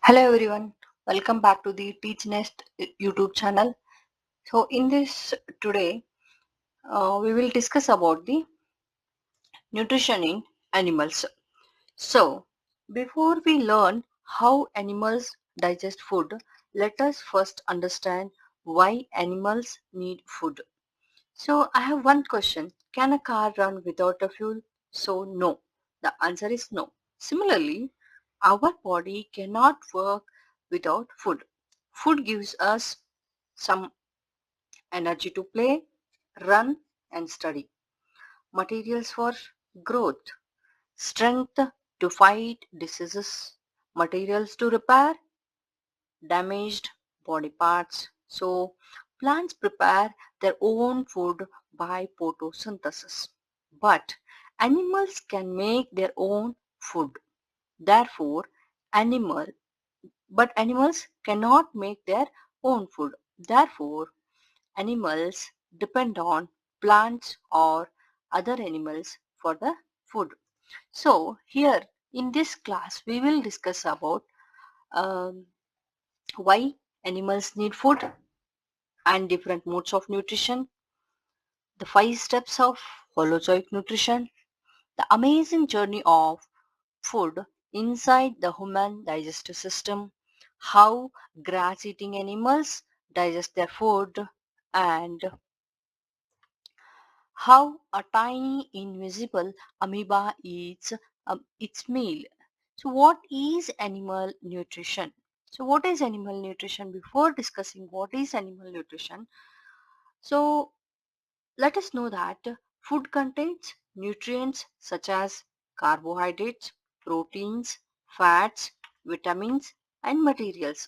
Hello everyone, welcome back to the Teach Nest YouTube channel. So in this today, we will discuss about the nutrition in animals. So before we learn how animals digest food, let us first understand why animals need food. So I have one question. Can a car run without a fuel? So no. The answer is no. Similarly, our body cannot work without food. Food gives us some energy to play, run and study, materials for growth, strength to fight diseases, materials to repair damaged body parts. So plants prepare their own food by photosynthesis. But animals can make their own food. Therefore, animal animals cannot make their own food. Therefore, animals depend on plants or other animals for the food. So here in this class we will discuss about um, why animals need food and different modes of nutrition, the 5 steps of holozoic nutrition, the amazing journey of food inside the human digestive system, how grass eating animals digest their food, and how a tiny invisible amoeba eats its meal. So what is animal nutrition? So what is animal nutrition? Before discussing what is animal nutrition, so let us know that food contains nutrients such as carbohydrates, proteins, fats, vitamins and materials.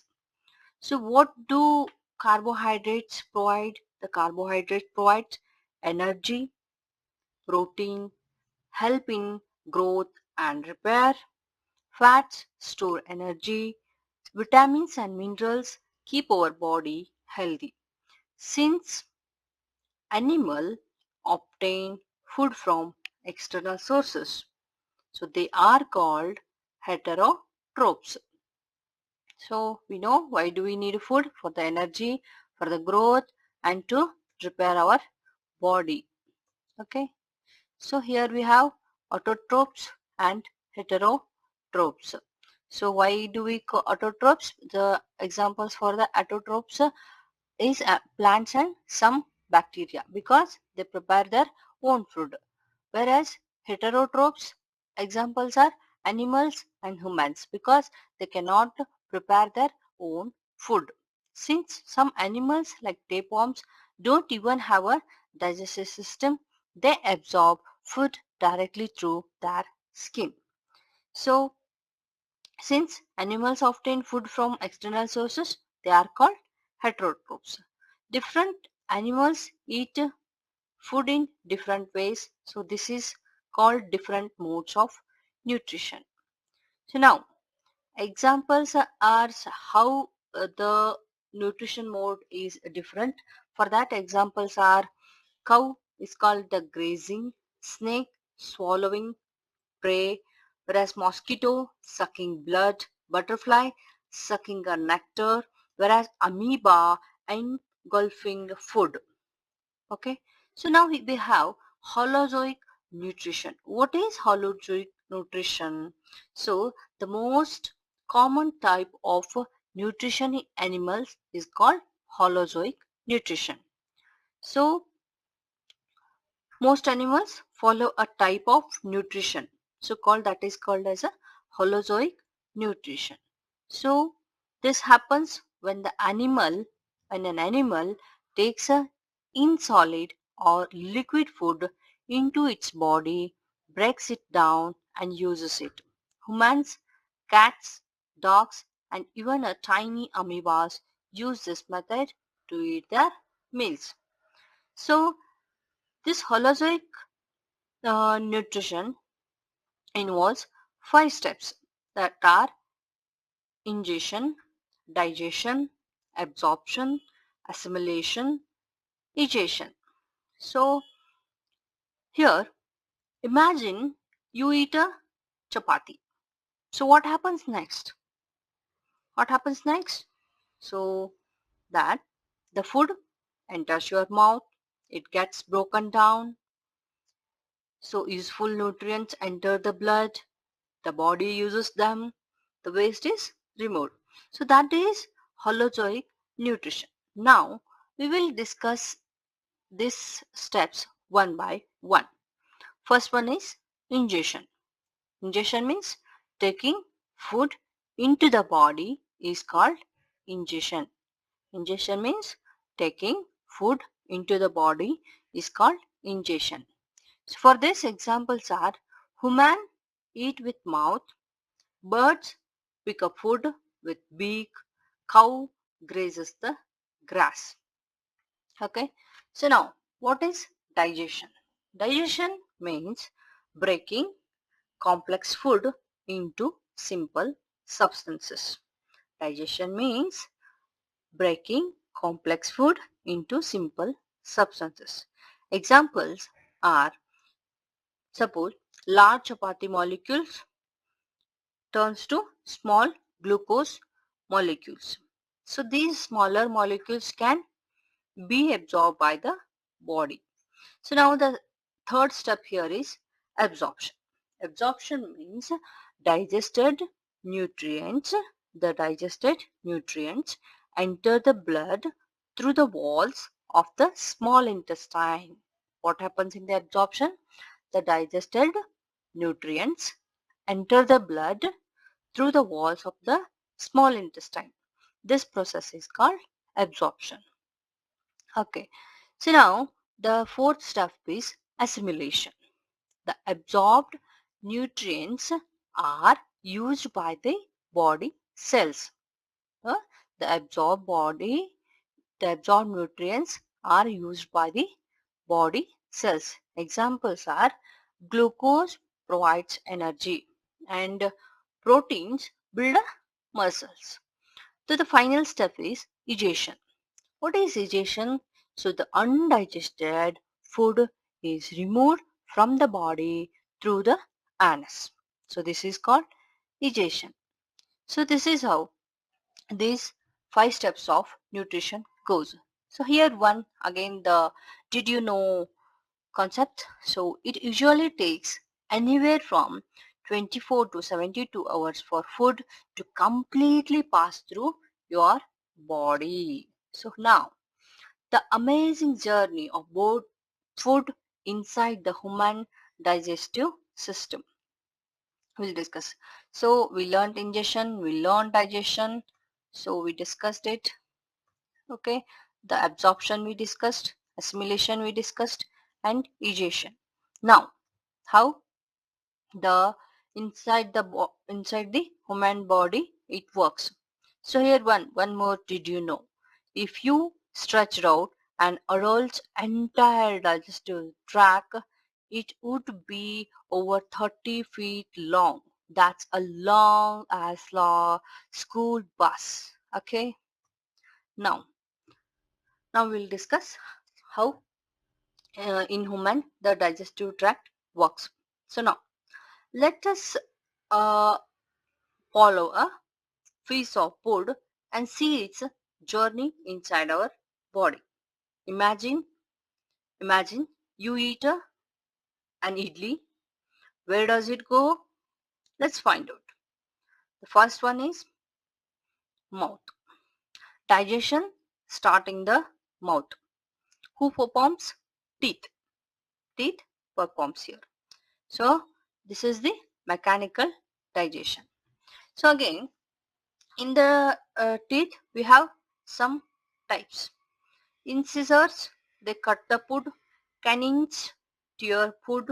So what do carbohydrates provide? The carbohydrate provides energy, protein, help in growth and repair, fats store energy, vitamins and minerals keep our body healthy. Since animal obtain food from external sources, so they are called heterotrophs. So we know why do we need food? For the energy, for the growth and to repair our body. Okay. So here we have autotrophs and heterotrophs. So why do we call autotrophs? The examples for the autotrophs is plants and some bacteria because they prepare their own food. Whereas heterotrophs examples are animals and humans because they cannot prepare their own food. Since some animals like tapeworms don't even have a digestive system, they absorb food directly through their skin. So since animals obtain food from external sources, they are called heterotrophs. Different animals eat food in different ways. So this is called different modes of nutrition. So now examples are how the nutrition mode is different. For that examples are cow is called the grazing, snake swallowing prey, whereas mosquito sucking blood, butterfly sucking a nectar, whereas amoeba engulfing food. Okay, so now we have holozoic nutrition. What is holozoic nutrition? So the most common type of nutrition in animals is called holozoic nutrition. So most animals follow a type of nutrition, so called that is called as a holozoic nutrition. So this happens when an animal takes a insolid or liquid food into its body, breaks it down and uses it. Humans, cats, dogs and even a tiny amoebas use this method to eat their meals. So this holozoic nutrition involves 5 steps that are ingestion, digestion, absorption, assimilation, egestion. So here, imagine you eat a chapati. So what happens next? what happens next? So that the food enters your mouth, it gets broken down, so useful nutrients enter the blood, the body uses them, the waste is removed. So that is holozoic nutrition. Now we will discuss these steps one by one. First one is ingestion. Ingestion means taking food into the body is called ingestion. Ingestion means taking food into the body is called ingestion. So for this examples are human eat with mouth, birds pick up food with beak, cow grazes the grass. Okay. So now what is digestion? Digestion means breaking complex food into simple substances. Digestion means breaking complex food into simple substances. Examples are, suppose large chapati molecules turns to small glucose molecules. So these smaller molecules can be absorbed by the body. So now the third step here is absorption. Absorption means digested nutrients. The digested nutrients enter the blood through the walls of the small intestine. What happens in the absorption? The digested nutrients enter the blood through the walls of the small intestine. This process is called absorption. Okay. So now the fourth step is assimilation. The absorbed nutrients are used by the body cells. Uh, the absorbed nutrients are used by the body cells. Examples are glucose provides energy and proteins build muscles. So the final step is digestion. What is digestion? So the undigested food is removed from the body through the anus. So this is called digestion. So this is how these 5 steps of nutrition goes. So here one again the did you know concept. So it usually takes anywhere from 24 to 72 hours for food to completely pass through your body. So now the amazing journey of both food inside the human digestive system we'll discuss. So we learned ingestion, we learned digestion, so we discussed it. Okay, the absorption we discussed, assimilation we discussed, and digestion. Now how the inside the human body it works. So here one more did you know, if you stretched out an adult's entire digestive tract, it would be over 30 feet long. That's a long as long school bus. Okay, now we'll discuss how in human the digestive tract works. So now let us uh, follow a piece of food and see its journey inside our body. Imagine, imagine you eat an idli. Where does it go? Let's find out. The first one is mouth. Digestion starting the mouth. Who performs? Teeth. Teeth performs here. So this is the mechanical digestion. So again, in the teeth we have some types. Incisors, they cut the food. Canines, tear food.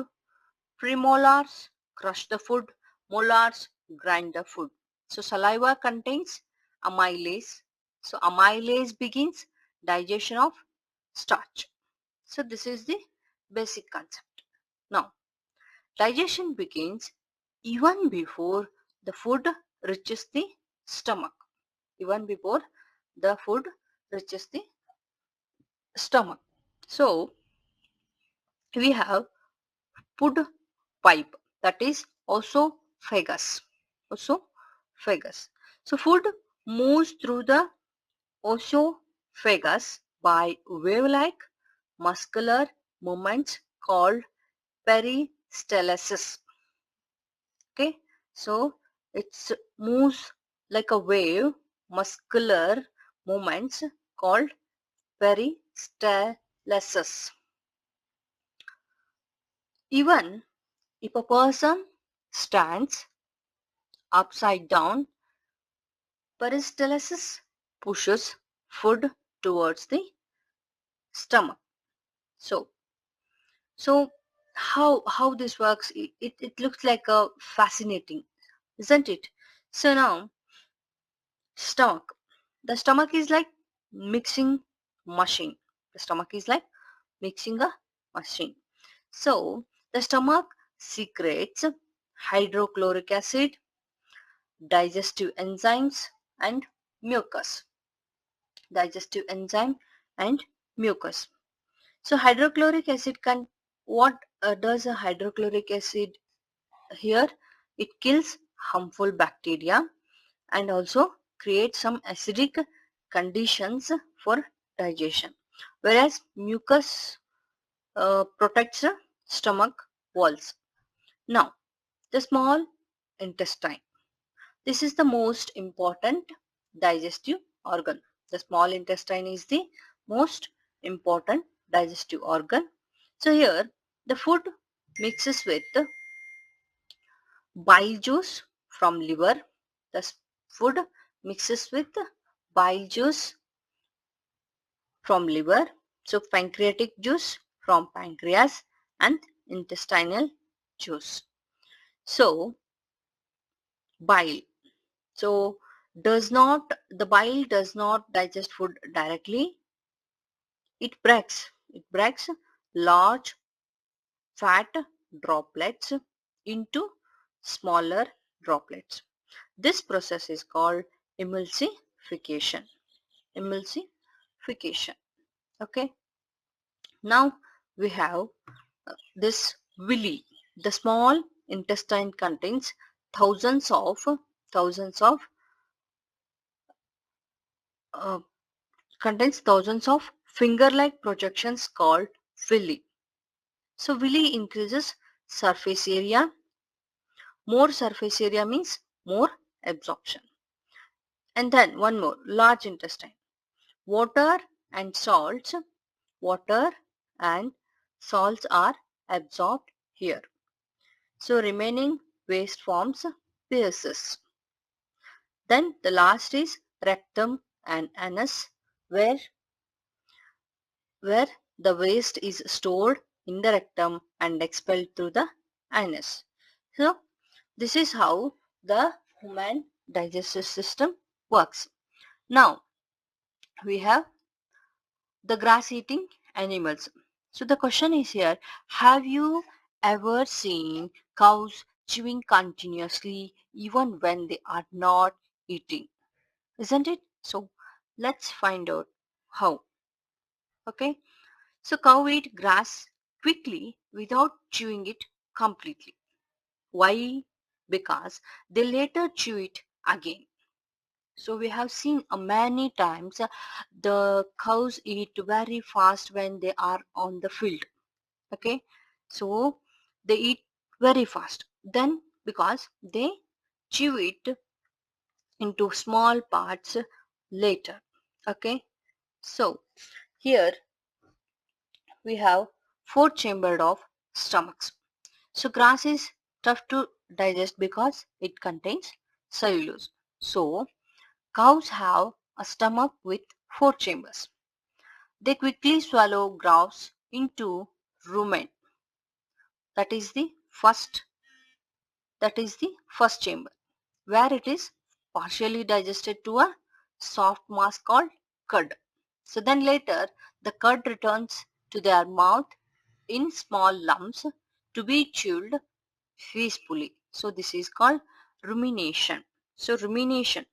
Premolars, crush the food. Molars, grind the food. So saliva contains amylase. So amylase begins digestion of starch. So this is the basic concept. Now, digestion begins even before the food reaches the stomach. Even before the food reaches the stomach. So we have food pipe, that is also phagus. Also phagus. So food moves through the esophagus by wave-like muscular movements called peristalsis. Okay, so it moves like a wave, muscular movements called peristalsis. Even if a person stands upside down, peristalsis pushes food towards the stomach. So, so how this works? It looks like a fascinating, isn't it? So now, stomach. The stomach is like mixing machine. The stomach is like mixing a machine. So the stomach secretes hydrochloric acid, digestive enzymes, and mucus. Digestive enzyme and mucus. So hydrochloric acid can, what does a hydrochloric acid here? It kills harmful bacteria and also creates some acidic conditions for digestion. Whereas mucus protects the stomach walls. Now, the small intestine. This is the most important digestive organ. The small intestine is the most important digestive organ. So here the food mixes with bile juice from liver. The food mixes with bile juice from liver. So pancreatic juice from pancreas and intestinal juice. So bile. So the bile does not digest food directly. It breaks large fat droplets into smaller droplets. This process is called emulsification. Emulsification. Okay. Now we have this villi. The small intestine thousands of uh, contains thousands of finger-like projections called villi. So villi increases surface area. More surface area means more absorption. And then one more, large intestine. Water and salts, water and salts are absorbed here. So remaining waste forms feces. Then the last is rectum and anus, where where the waste is stored in the rectum and expelled through the anus. So this is how the human digestive system works. Now we have the grass eating animals. So the question is here, have you ever seen cows chewing continuously even when they are not eating? Isn't it? So let's find out how. Okay. So cow eat grass quickly without chewing it completely. Why? Because they later chew it again. So we have seen many times the cows eat very fast when they are on the field. Okay. So they eat very fast. Then because they chew it into small parts later. Okay. So here we have four chambered of stomachs. So grass is tough to digest because it contains cellulose. So cows have a stomach with four chambers. They quickly swallow grass into rumen. That is the first that is the first chamber, where it is partially digested to a soft mass called cud. So then later the cud returns to their mouth in small lumps to be chewed peacefully. So this is called rumination. So rumination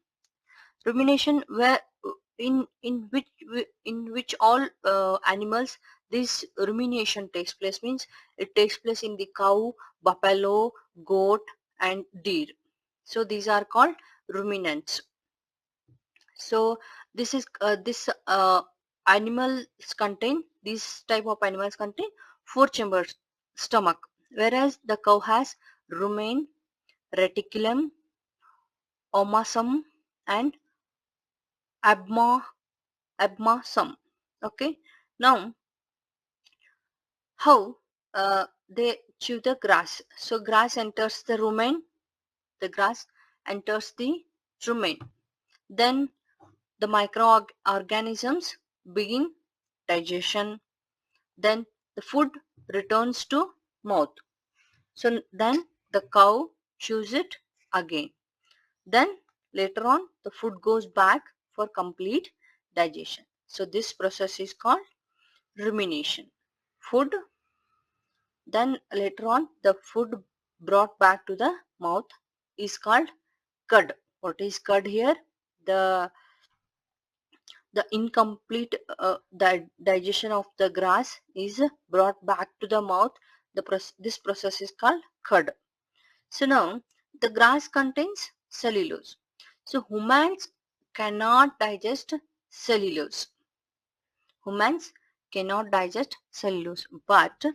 where in which all animals this rumination takes place, means it takes place in the cow, buffalo, goat and deer. So these are called ruminants. So this animals contain, these type of animals contain four chambers stomach, whereas the cow has rumen, reticulum, omasum, and abma abmasum. Okay, now how they chew the grass. So grass enters the rumen, the grass enters the rumen. Then the microorganisms begin digestion. Then the food returns to mouth. So then the cow chews it again. Then later on the food goes back for complete digestion. So this process is called rumination. Food, then later on the food brought back to the mouth is called cud. What is cud here? The the incomplete digestion of the grass is brought back to the mouth. This process is called cud. So now the grass contains cellulose. So humans cannot digest cellulose. Humans cannot digest cellulose, but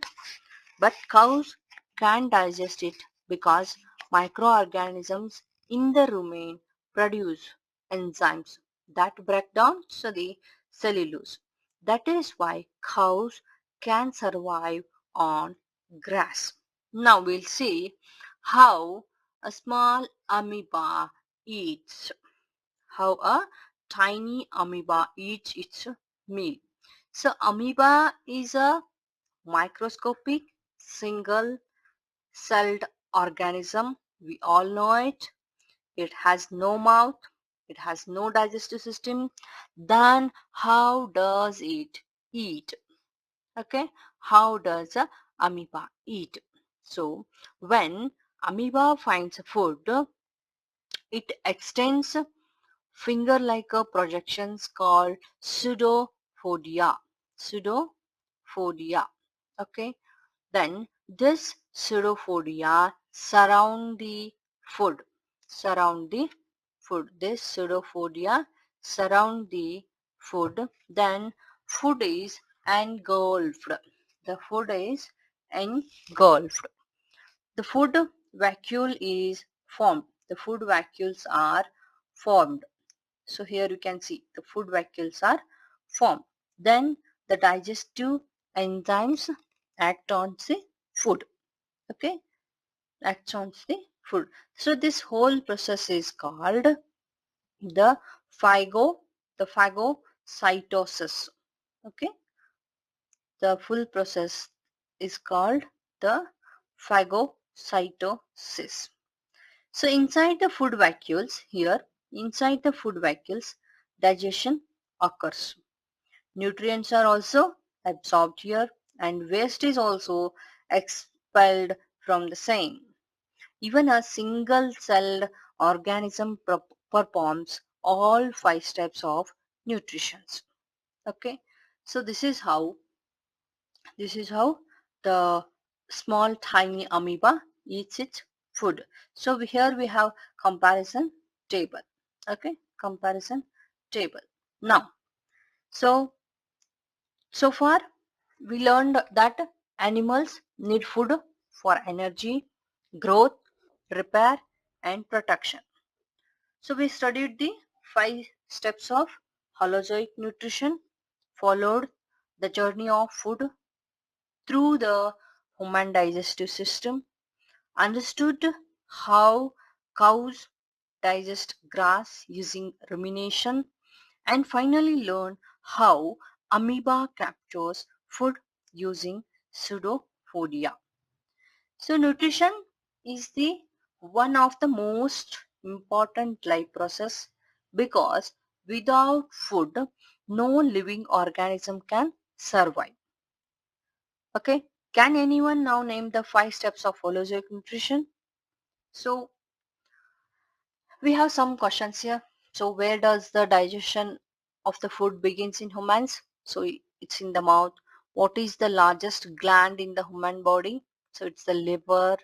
cows can digest it because microorganisms in the rumen produce enzymes that break down the cellulose. That is why cows can survive on grass. Now we'll see how a small amoeba eats, how a tiny amoeba eats its meal. So amoeba is a microscopic single celled organism. We all know it. It has no mouth. It has no digestive system. Then how does it eat? Okay. How does a amoeba eat? So when amoeba finds food, it extends finger like a projections called pseudophodia. Pseudophodia. Okay. Then this pseudophodia surround the food. This pseudophodia surround the food. Then food is engulfed. The food is engulfed. The food vacuole is formed. The food vacuoles are formed. So here you can see the food vacuoles are formed. Then the digestive enzymes act on the food. Okay, acts on the food. So this whole process is called the phago, the phagocytosis. Okay, the full process is called the phagocytosis. So inside the food vacuoles here, inside the food vacuoles, digestion occurs. Nutrients are also absorbed here and waste is also expelled from the same. Even a single-celled organism performs all five steps of nutrition. Okay, so this is how the small tiny amoeba eats its food. So here we have comparison table. Okay, comparison table. Now, so far we learned that animals need food for energy, growth, repair, and protection. So we studied the five steps of holozoic nutrition, followed the journey of food through the human digestive system, understood how cows digest grass using rumination, and finally learned how amoeba captures food using pseudophodia. So nutrition is the one of the most important life process because without food, no living organism can survive. Okay. Can anyone now name the five steps of holozoic nutrition? So we have some questions here. So where does the digestion of the food begins in humans? So it's in the mouth. What is the largest gland in the human body? So it's the liver.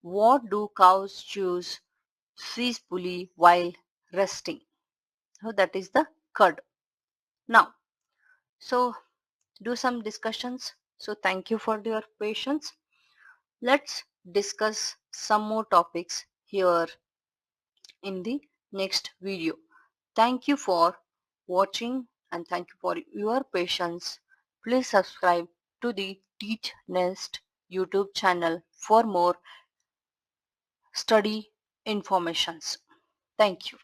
What do cows choose peacefully while resting? So that is the curd. Now, so do some discussions. So thank you for your patience. Let's discuss some more topics here in the next video. Thank you for watching and thank you for your patience. Please subscribe to the Teach Nest YouTube channel for more study informations. Thank you.